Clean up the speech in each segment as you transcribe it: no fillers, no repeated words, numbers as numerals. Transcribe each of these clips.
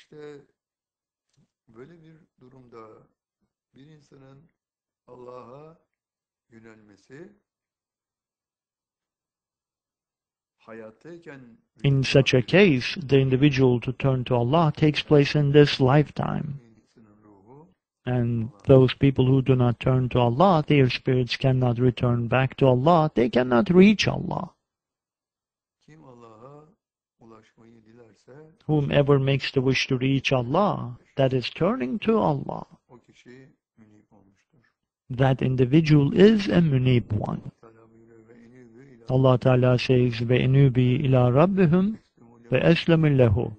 İşte böyle bir durumda bir insanın Allah'a yönelmesi hayattayken In vücudu such a case, the individual to turn to Allah takes place in this lifetime. insanın ruhu And those people who do not turn to Allah, their spirits cannot return back to Allah. They cannot reach Allah. kim Allah'a ulaşmayı dilerse Whomever makes the wish to reach Allah, that is turning to Allah, o kişi münib olmuştur. that individual is a munib one. Teala buyuruyor ve enübü ila Allah Ta'ala says, وَاِنُوبِ ila rabbihim وَاَسْلَمُ لَهُ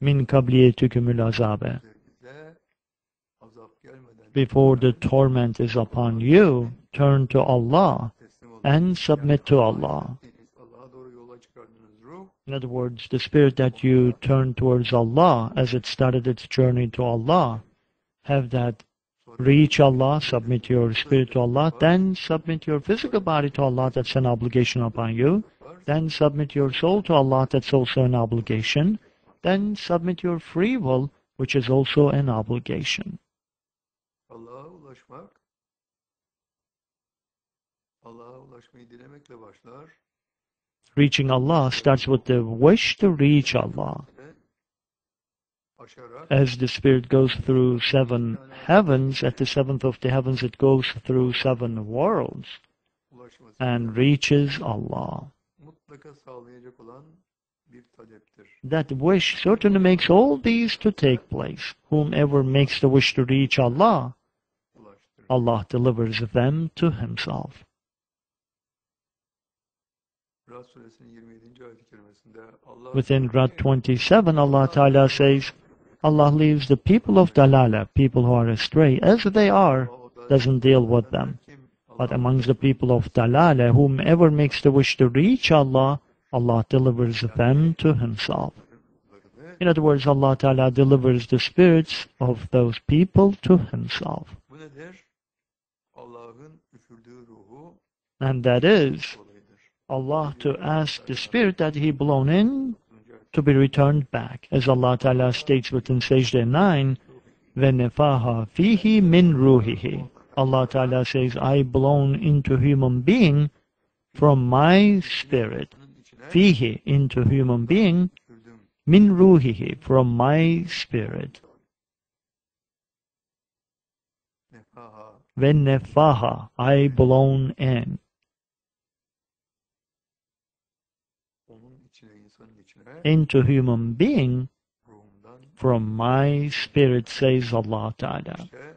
min kabliyetikümül azabe. bize azap gelmeden Before the torment is upon you, turn to Allah teslim olun. and submit to Allah. Allah'a doğru yola çıkardığınız ruh In other words, the spirit that you turn towards Allah as it started its journey to Allah, have that reach Allah, submit your spirit to Allah, then submit your physical body to Allah, that's an obligation upon you, then submit your soul to Allah, that's also an obligation, then submit your free will, which is also an obligation. Allah'a ulaşmak Allah'a ulaşmayı dilemekle başlar. Reaching Allah starts with the wish to reach Allah. Aşarak As the spirit goes through 7 heavens, at the 7th of the heavens it goes through 7 worlds ulaşması and reaches Allah. mutlaka sağlayacak olan bir taleptir. That wish certainly makes all these to take place. Whomever makes the wish to reach Allah, Ulaştırır. Allah delivers them to Himself. Rad suresinin 27. ayet-i kerimesinde Allah Within Rad 27, Allah Ta'ala says, Allah leaves the people of Dalala, people who are astray, as they are, doesn't deal with them. But amongst the people of Dalala, whomever makes the wish to reach Allah, Allah delivers them to Himself. In other words, Allah Ta'ala delivers the spirits of those people to Himself. bu nedir? Allah'ın üfürdüğü ruhu And that is, olayıdır. Allah to ask the spirit that He blown in to be returned back. As Allah Ta'ala states within Sajda 9, وَنَفَاهَا فِيهِ مِنْ رُوحِهِ. Allah Ta'ala says, I blown into human being from my spirit. Bunun içine Fihi, into human being, üfürdüm. min ruhihi, from my spirit. Nefaha Venefaha, I blown in. onun içine, insanın içine Into human being ruhumdan from my spirit, says Allah Ta'ala. işte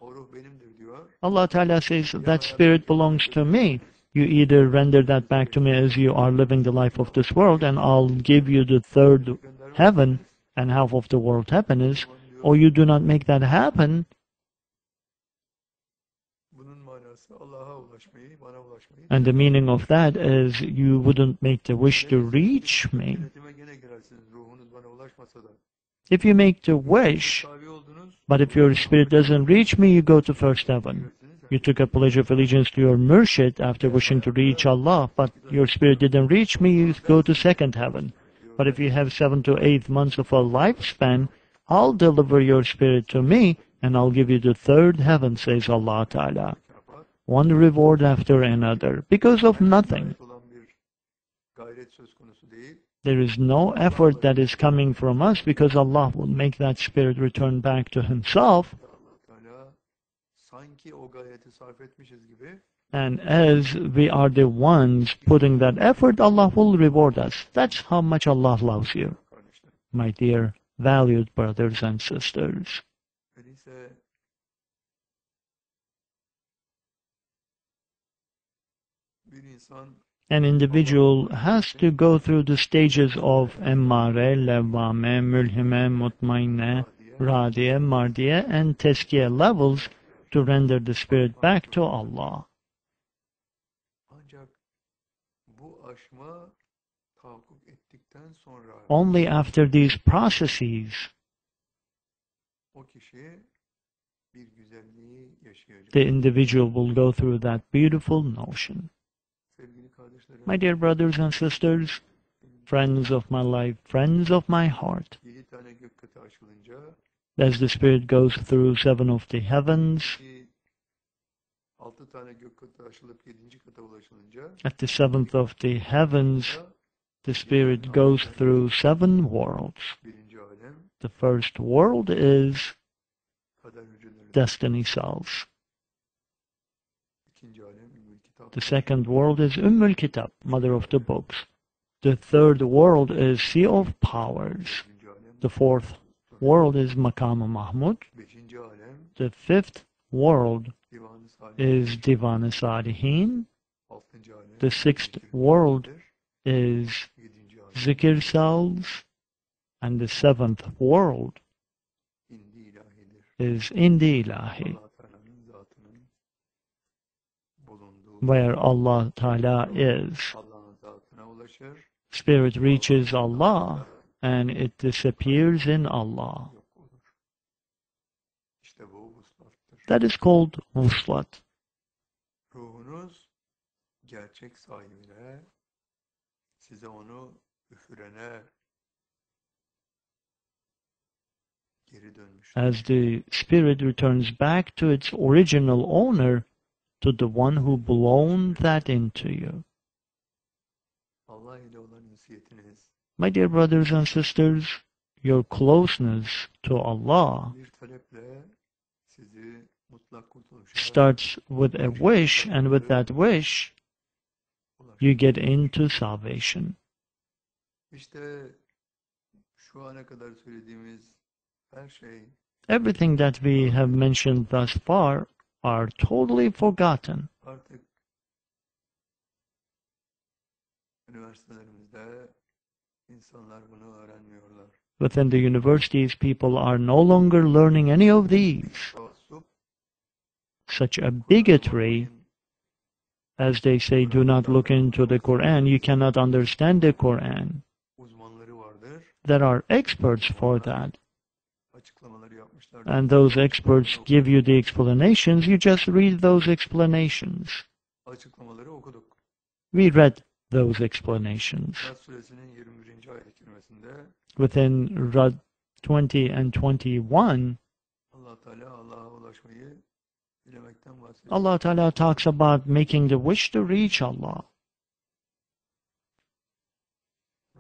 o ruh benimdir diyor. Allah Ta'ala says, that spirit belongs to me. You either render that back to me as you are living the life of this world, and I'll give you the third heaven and half of the world happiness, or you do not make that happen, Bunun manası Allah'a ulaşmayı, bana ulaşmayı. and the meaning of that is you wouldn't make the wish to reach me. Yönetime gene girersiniz ruhunuz bana ulaşmasa da. If you make the wish, Tabi oldunuz. but if your spirit doesn't reach me, you go to first heaven. You took a pledge of allegiance to your murshid after wishing to reach Allah, but your spirit didn't reach me, you go to second heaven. But if you have 7 to 8 months of a lifespan, I'll deliver your spirit to me, and I'll give you the third heaven, says Allah Ta'ala. One reward after another, because of nothing. Olan bir gayret söz konusu değil. There is no effort that is coming from us, because Allah will make that spirit return back to Himself. Teala sanki o gayreti sarf etmişiz gibi And as we are the ones putting that effort, Allah will reward us. That's how much Allah loves you, kardeşler. my dear, valued brothers and sisters. Öyleyse bir insan An individual has to go through the stages of emmare, levvame, mülhime, mutmainne, radiye, mardiye, and teskiye levels to render the spirit back to Allah. ancak bu aşma tahakkuk ettikten sonra Only after these processes, o kişi bir güzelliği yaşayacak. the individual will go through that beautiful notion. Sevgili kardeşlerim, My dear brothers and sisters, friends of my life, friends of my heart. 7 tane gök katı açılınca As the Spirit goes through 7 of the heavens, 6 tane gök katı açılıp 7. kata ulaşılınca at the 7th of the heavens, the Spirit goes through 7 worlds. 1. alem The first world is kader hücreleri, destiny cells. 2. alem ilmül kitap, The second world is Ummul Kitab, mother of the books. The third world is Sea of Powers. 3. alem, The fourth world is Maqam Mahmud. 5. alem The fifth world divan-ı salih, is Divan-ı Salihin. 6. alem The sixth world is 7. alem Zikr cells. And the seventh world indi ilahidir. is Indi Ilahi, Allah Teala'nın zatının bulunduğu, where Allah Ta'ala is. Allah'ın zatına ulaşır, Spirit reaches Allah and it disappears in Allah. yok olur. İşte bu vuslattır. That is called Wuslat. Ruhunuz gerçek sahibine, size onu üfürene geri dönmüş. As the Spirit returns back to its original owner, to the one who blown that into you. Allah ile olan ünsiyetiniz My dear brothers and sisters, your closeness to Allah bir taleple sizi mutlak kurtuluşa starts with a wish, and with that wish, you get into salvation. İşte şu ana kadar söylediğimiz her şey Everything that we have mentioned thus far are totally forgotten. artık üniversitelerimizde insanlar bunu öğrenmiyorlar. Within the universities, people are no longer learning any of these. Taassup, Such a bigotry, as they say, do not look into the Quran, you cannot understand the Quran. uzmanları vardır. There are experts for that. Açıklamaları yapmışlar. And those experts give you the explanations, you just read those explanations. Açıklamaları okuduk. We read those explanations. Rad suresinin 21. ayet-i kerimesinde Within Rad 20 and 21, Allah Teala Allah'a ulaşmayı dilemekten bahsediyor. Allah Ta'ala talks about making the wish to reach Allah,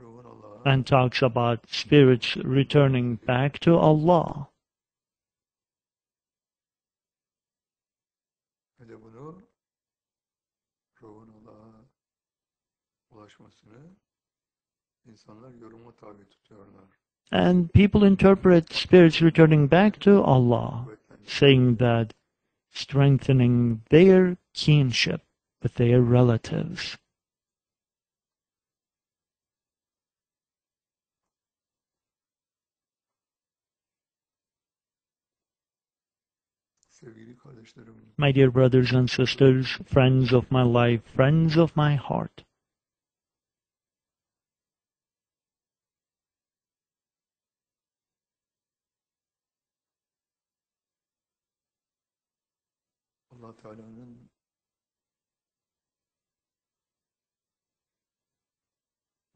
Ruhun Allah'a and talks about spirits returning back to Allah. ve de bunu ruhun Allah'a ulaşmasını insanlar yoruma tabi tutuyorlar. And people interpret spirits returning back to Allah, Kuvvetlendir. saying that strengthening their kinship with their relatives. Sevgili kardeşlerim, My dear brothers and sisters, friends of my life, friends of my heart, Allah Teala'nın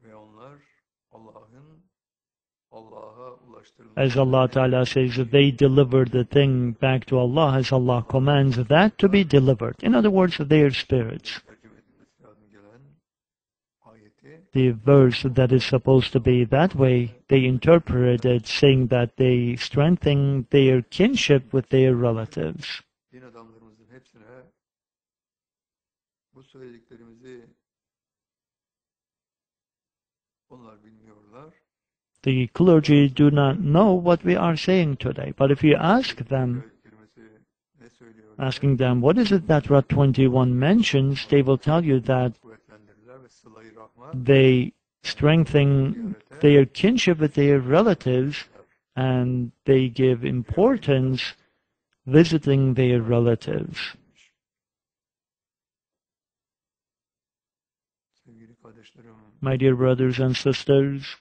ve onlar Allah'a ulaştırılmış. as Allah Ta'ala says, they deliver the thing back to Allah as Allah commands that to be delivered. In other words, their spirits. tercüme edilmesi lazım gelen ayeti The verse that is supposed to be that way, they interpret it saying that they strengthen their kinship with their relatives. din adamlarımızın hepsine bu söylediklerimizi onlar bilmiyorlar. The clergy do not know what we are saying today, but if you ask them, Ayet kelimesi ne söylüyor? asking them, what is it that Rad 21 mentions, they will tell you that Kuvvetlendirirler ve sıla-i rahman they strengthen their kinship with their relatives and they give importance visiting their relatives. sevgili kardeşlerim, My dear brothers and sisters,